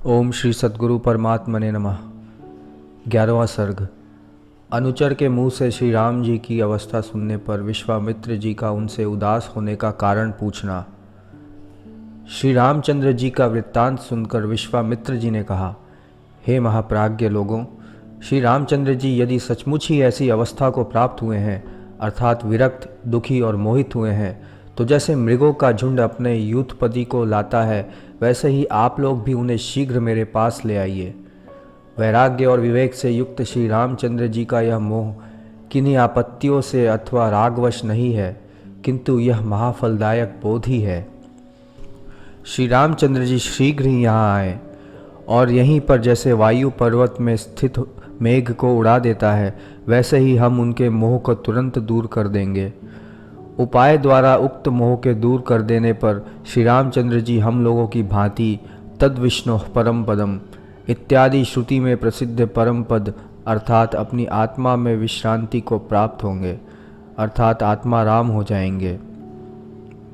ओम श्री सद्गुरु परमात्मने नमः। 11वां सर्ग। अनुचर के मुंह से श्री राम जी की अवस्था सुनने पर विश्वामित्र जी का उनसे उदास होने का कारण पूछना। श्री रामचंद्र जी का वृत्तांत सुनकर विश्वामित्र जी ने कहा, हे महाप्राज्ञ लोगों, श्री रामचंद्र जी यदि सचमुच ही ऐसी अवस्था को प्राप्त हुए हैं, अर्थात विरक्त, दुखी और मोहित हुए हैं, तो जैसे मृगों का झुंड अपने यूथपति को लाता है, वैसे ही आप लोग भी उन्हें शीघ्र मेरे पास ले आइए। वैराग्य और विवेक से युक्त श्री रामचंद्र जी का यह मोह किन्हीं आपत्तियों से अथवा रागवश नहीं है, किंतु यह महाफलदायक बोध ही है। श्री रामचंद्र जी शीघ्र ही यहाँ आए और यहीं पर जैसे वायु पर्वत में स्थित मेघ को उड़ा देता है, वैसे ही हम उनके मोह को तुरंत दूर कर देंगे। उपाय द्वारा उक्त मोह के दूर कर देने पर श्री रामचंद्र जी हम लोगों की भांति तद विष्णु परम पदम इत्यादि श्रुति में प्रसिद्ध परम पद अर्थात अपनी आत्मा में विश्रांति को प्राप्त होंगे, अर्थात आत्मा राम हो जाएंगे।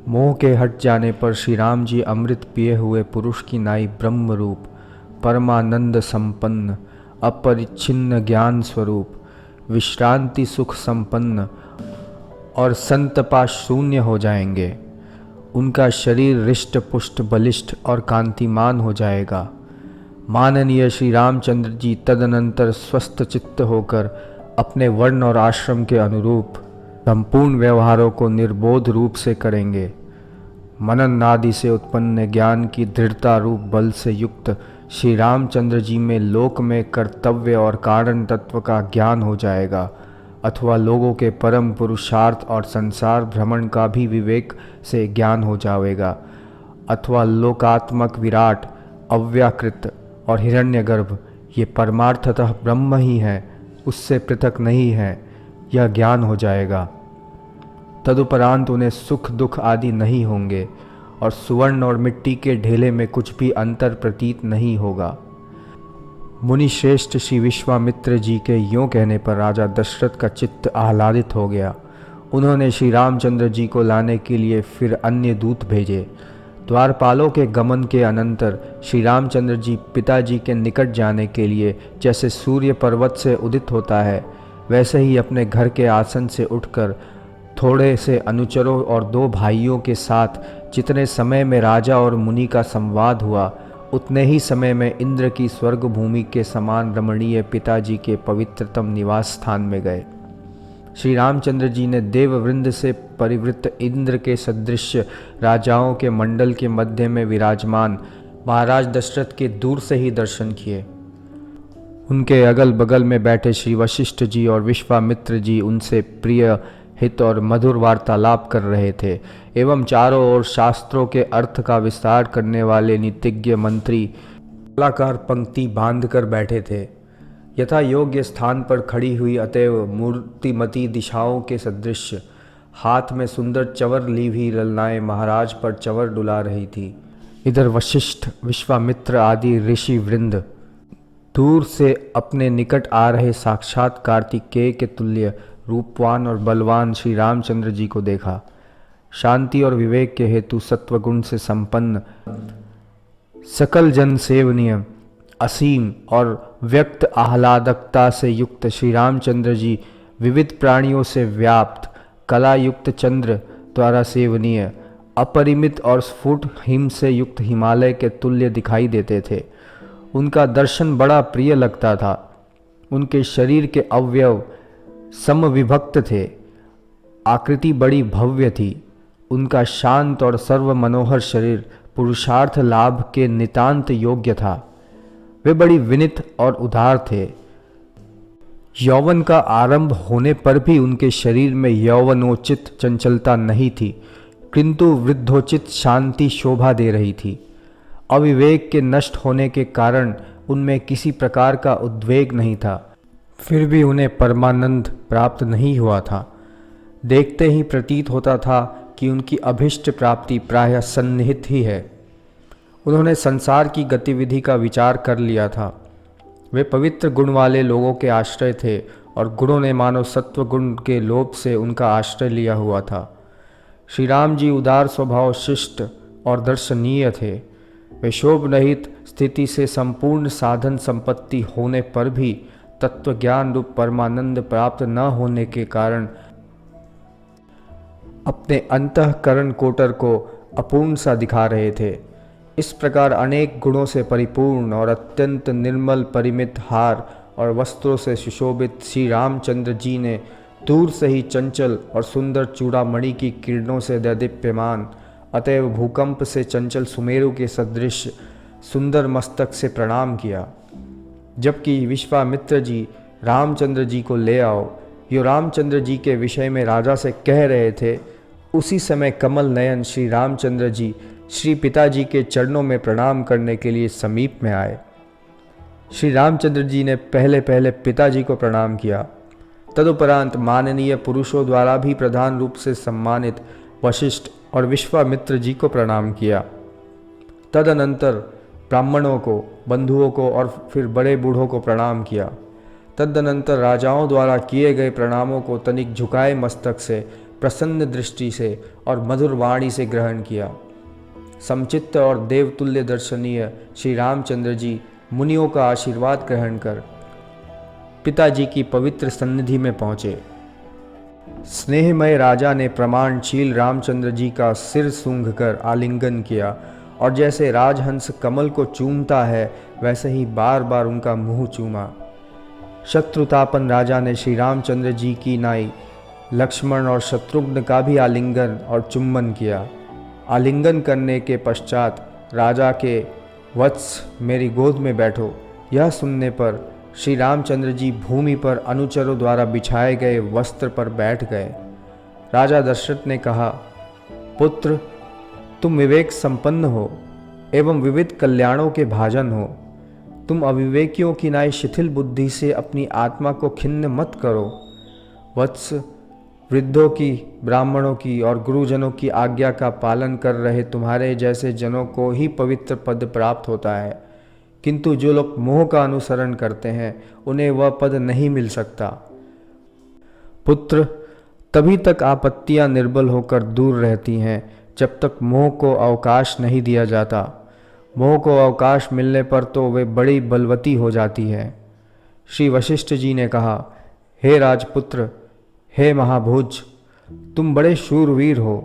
मोह के हट जाने पर श्री राम जी अमृत पिए हुए पुरुष की नाई ब्रह्म रूप, परमानंद संपन्न, अपरिच्छिन्न ज्ञान स्वरूप, विश्रांति सुख संपन्न और संतपा शून्य हो जाएंगे। उनका शरीर रिष्ट पुष्ट बलिष्ठ और कांतिमान हो जाएगा। माननीय श्री रामचंद्र जी तदनंतर स्वस्थ चित्त होकर अपने वर्ण और आश्रम के अनुरूप संपूर्ण व्यवहारों को निर्बोध रूप से करेंगे। मनन आदि से उत्पन्न ज्ञान की दृढ़ता रूप बल से युक्त श्री रामचंद्र जी में लोक में कर्तव्य और कारण तत्व का ज्ञान हो जाएगा, अथवा लोगों के परम पुरुषार्थ और संसार भ्रमण का भी विवेक से ज्ञान हो जाएगा, अथवा लोकात्मक विराट, अव्याकृत और हिरण्यगर्भ ये परमार्थतः ब्रह्म ही है, उससे पृथक नहीं है, यह ज्ञान हो जाएगा। तदुपरांत उन्हें सुख दुख आदि नहीं होंगे और सुवर्ण और मिट्टी के ढेले में कुछ भी अंतर प्रतीत नहीं होगा। मुनि श्रेष्ठ श्री विश्वामित्र जी के यों कहने पर राजा दशरथ का चित्त आह्लादित हो गया। उन्होंने श्री रामचंद्र जी को लाने के लिए फिर अन्य दूत भेजे। द्वारपालों के गमन के अनंतर श्री रामचंद्र जी पिताजी के निकट जाने के लिए जैसे सूर्य पर्वत से उदित होता है, वैसे ही अपने घर के आसन से उठकर थोड़े से अनुचरों और 2 भाइयों के साथ जितने समय में राजा और मुनि का संवाद हुआ, उतने ही समय में इंद्र की स्वर्ग भूमि के समान रमणीय पिताजी के पवित्रतम निवास स्थान में गए। श्री रामचंद्र जी ने देववृंद से परिवृत इंद्र के सदृश राजाओं के मंडल के मध्य में विराजमान महाराज दशरथ के दूर से ही दर्शन किए। उनके अगल बगल में बैठे श्री वशिष्ठ जी और विश्वामित्र जी उनसे प्रिय हित और मधुर वार्तालाप कर रहे थे एवं चारों ओर शास्त्रों के अर्थ का विस्तार करने वाले नीतिज्ञ मंत्री कलाकार पंक्ति बांधकर बैठे थे। यथा योग्य स्थान पर खड़ी हुई अतएव मूर्तिमती दिशाओं के सदृश हाथ में सुंदर चवर ली हुई ललनाएं महाराज पर चवर डुला रही थी। इधर वशिष्ठ, विश्वामित्र आदि ऋषि वृंद दूर से अपने निकट आ रहे साक्षात कार्तिकेय के तुल्य रूपवान और बलवान श्री रामचंद्र जी को देखा। शांति और विवेक के हेतु सत्वगुण से संपन्न, सकल जन सेवनीय, असीम और व्यक्त आह्लादकता से युक्त श्री रामचंद्र जी विविध प्राणियों से व्याप्त, कला युक्त चंद्र द्वारा सेवनीय, अपरिमित और स्फुट हिम से युक्त हिमालय के तुल्य दिखाई देते थे। उनका दर्शन बड़ा प्रिय लगता था। उनके शरीर के अवयव समविभक्त थे, आकृति बड़ी भव्य थी। उनका शांत और सर्व मनोहर शरीर पुरुषार्थ लाभ के नितांत योग्य था। वे बड़ी विनीत और उदार थे। यौवन का आरंभ होने पर भी उनके शरीर में यौवनोचित चंचलता नहीं थी, किंतु वृद्धोचित शांति शोभा दे रही थी। अविवेक के नष्ट होने के कारण उनमें किसी प्रकार का उद्वेग नहीं था, फिर भी उन्हें परमानंद प्राप्त नहीं हुआ था। देखते ही प्रतीत होता था कि उनकी अभिष्ट प्राप्ति प्रायः सन्निहित ही है। उन्होंने संसार की गतिविधि का विचार कर लिया था। वे पवित्र गुण वाले लोगों के आश्रय थे और गुणों ने मानव सत्व गुण के लोभ से उनका आश्रय लिया हुआ था। श्री राम जी उदार स्वभाव, शिष्ट और दर्शनीय थे। विशोभरहित स्थिति से संपूर्ण साधन संपत्ति होने पर भी तत्वज्ञान रूप परमानंद प्राप्त न होने के कारण अपने अंतःकरण कोटर को अपूर्ण सा दिखा रहे थे। इस प्रकार अनेक गुणों से परिपूर्ण और अत्यंत निर्मल परिमित हार और वस्त्रों से सुशोभित श्री रामचंद्र जी ने दूर से ही चंचल और सुंदर चूड़ामणि की किरणों से दैदीप्यमान, अतएव भूकंप से चंचल सुमेरु के सदृश सुंदर मस्तक से प्रणाम किया। जबकि विश्वामित्र जी रामचंद्र जी को ले आओ यो रामचंद्र जी के विषय में राजा से कह रहे थे, उसी समय कमल नयन श्री रामचंद्र जी श्री पिताजी के चरणों में प्रणाम करने के लिए समीप में आए। श्री रामचंद्र जी ने पहले पहले पिताजी को प्रणाम किया। तदुपरांत माननीय पुरुषों द्वारा भी प्रधान रूप से सम्मानित वशिष्ठ और विश्वामित्र जी को प्रणाम किया। तदनंतर ब्राह्मणों को, बंधुओं को और फिर बड़े बूढ़ों को प्रणाम किया। तदनंतर राजाओं द्वारा किए गए प्रणामों को तनिक झुकाए मस्तक से, प्रसन्न दृष्टि से और मधुर वाणी से ग्रहण किया। समचित्त और देवतुल्य दर्शनीय श्री रामचंद्र जी मुनियों का आशीर्वाद ग्रहण कर पिताजी की पवित्र सन्निधि में पहुँचे। स्नेहमय राजा ने प्रमाणशील रामचंद्र जी का सिर सूंघकर आलिंगन किया और जैसे राजहंस कमल को चूमता है वैसे ही बार बार उनका मुंह चूमा। शत्रुतापन राजा ने श्री रामचंद्र जी की नाई लक्ष्मण और शत्रुघ्न का भी आलिंगन और चुम्बन किया। आलिंगन करने के पश्चात राजा के वत्स मेरी गोद में बैठो, यह सुनने पर श्री रामचंद्र जी भूमि पर अनुचरों द्वारा बिछाए गए वस्त्र पर बैठ गए। राजा दशरथ ने कहा, पुत्र तुम विवेक संपन्न हो एवं विविध कल्याणों के भाजन हो। तुम अविवेकियों की नाई शिथिल बुद्धि से अपनी आत्मा को खिन्न मत करो। वत्स, वृद्धों की, ब्राह्मणों की और गुरुजनों की आज्ञा का पालन कर रहे तुम्हारे जैसे जनों को ही पवित्र पद प्राप्त होता है, किंतु जो लोग मोह का अनुसरण करते हैं उन्हें वह पद नहीं मिल सकता। पुत्र, तभी तक आपत्तियां निर्बल होकर दूर रहती हैं जब तक मोह को अवकाश नहीं दिया जाता। मोह को अवकाश मिलने पर तो वे बड़ी बलवती हो जाती है। श्री वशिष्ठ जी ने कहा, हे राजपुत्र, हे महाभोज, तुम बड़े शूरवीर हो।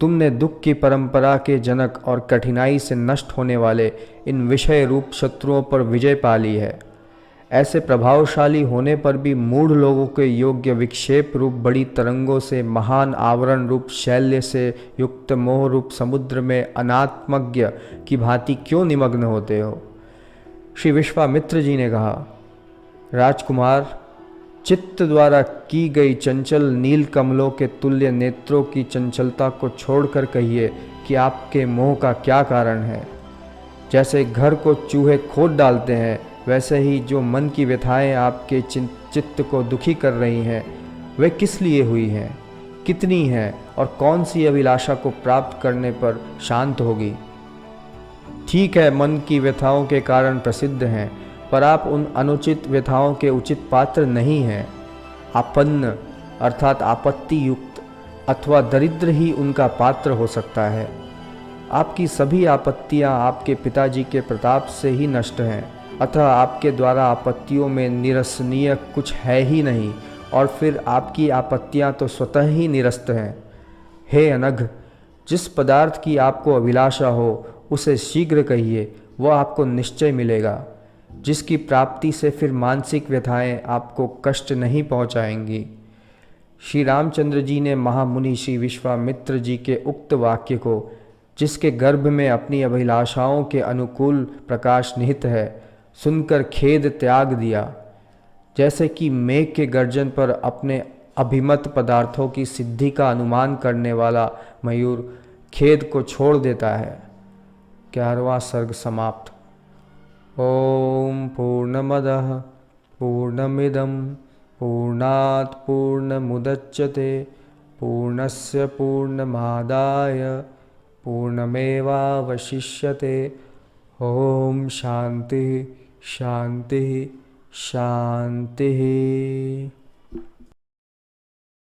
तुमने दुख की परंपरा के जनक और कठिनाई से नष्ट होने वाले इन विषय रूप शत्रुओं पर विजय पा ली है। ऐसे प्रभावशाली होने पर भी मूढ़ लोगों के योग्य विक्षेप रूप बड़ी तरंगों से, महान आवरण रूप शैल्य से युक्त मोह रूप समुद्र में अनात्मज्ञ की भांति क्यों निमग्न होते हो? श्री विश्वामित्र जी ने कहा, राजकुमार, चित्त द्वारा की गई चंचल नील कमलों के तुल्य नेत्रों की चंचलता को छोड़कर कहिए कि आपके मोह का क्या कारण है। जैसे घर को चूहे खोद डालते हैं, वैसे ही जो मन की व्यथाएं आपके चित्त को दुखी कर रही हैं, वे किस लिए हुई हैं, कितनी हैं और कौन सी अभिलाषा को प्राप्त करने पर शांत होगी? ठीक है, मन की व्यथाओं के कारण प्रसिद्ध हैं, पर आप उन अनुचित व्यथाओं के उचित पात्र नहीं हैं। आपन्न अर्थात आपत्ति युक्त अथवा दरिद्र ही उनका पात्र हो सकता है। आपकी सभी आपत्तियां आपके पिताजी के प्रताप से ही नष्ट हैं, अतः आपके द्वारा आपत्तियों में निरसनीय कुछ है ही नहीं, और फिर आपकी आपत्तियां तो स्वतः ही निरस्त हैं। हे अनघ, जिस पदार्थ की आपको अभिलाषा हो उसे शीघ्र कहिए, वह आपको निश्चय मिलेगा, जिसकी प्राप्ति से फिर मानसिक व्यथाएं आपको कष्ट नहीं पहुंचाएंगी। श्री रामचंद्र जी ने महामुनि श्री विश्वामित्र जी के उक्त वाक्य को, जिसके गर्भ में अपनी अभिलाषाओं के अनुकूल प्रकाश निहित है, सुनकर खेद त्याग दिया। जैसे कि मेघ के गर्जन पर अपने अभिमत पदार्थों की सिद्धि का अनुमान करने वाला मयूर खेद को छोड़ देता है। 11वां सर्ग समाप्त। ओम पूर्णमदः पूर्णमिदं पूर्णात् पूर्णमुदच्यते पूर्णस्य पूर्णमादाय पूर्णमेवावशिष्यते। ओम शांति शांति शांति।